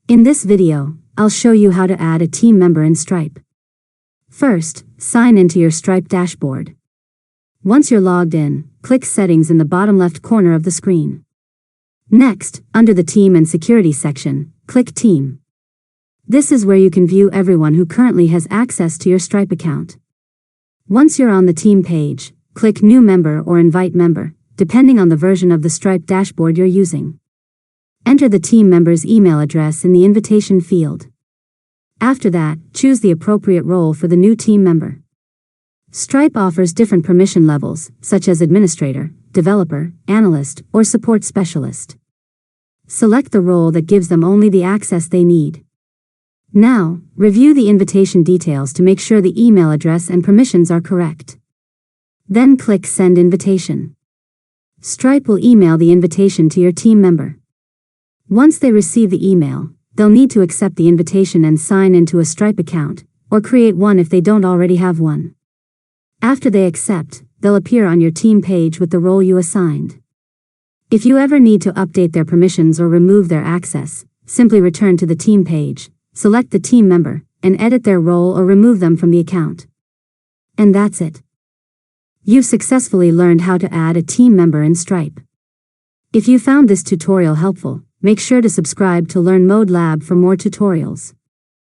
In this video, I'll show you how to add a team member in Stripe. First, sign into your Stripe dashboard. Once you're logged in, click Settings in the bottom left corner of the screen. Next, under the Team and Security section, click Team. This is where you can view everyone who currently has access to your Stripe account. Once you're on the Team page, click New Member or Invite Member, depending on the version of the Stripe dashboard you're using. Enter the team member's email address in the invitation field. After that, choose the appropriate role for the new team member. Stripe offers different permission levels, such as Administrator, Developer, Analyst, or Support Specialist. Select the role that gives them only the access they need. Now, review the invitation details to make sure the email address and permissions are correct. Then click Send Invitation. Stripe will email the invitation to your team member. Once they receive the email, they'll need to accept the invitation and sign into a Stripe account, or create one if they don't already have one. After they accept, they'll appear on your team page with the role you assigned. If you ever need to update their permissions or remove their access, simply return to the team page, select the team member, and edit their role or remove them from the account. And that's it. You've successfully learned how to add a team member in Stripe. If you found this tutorial helpful, make sure to subscribe to Learn Mode Lab for more tutorials.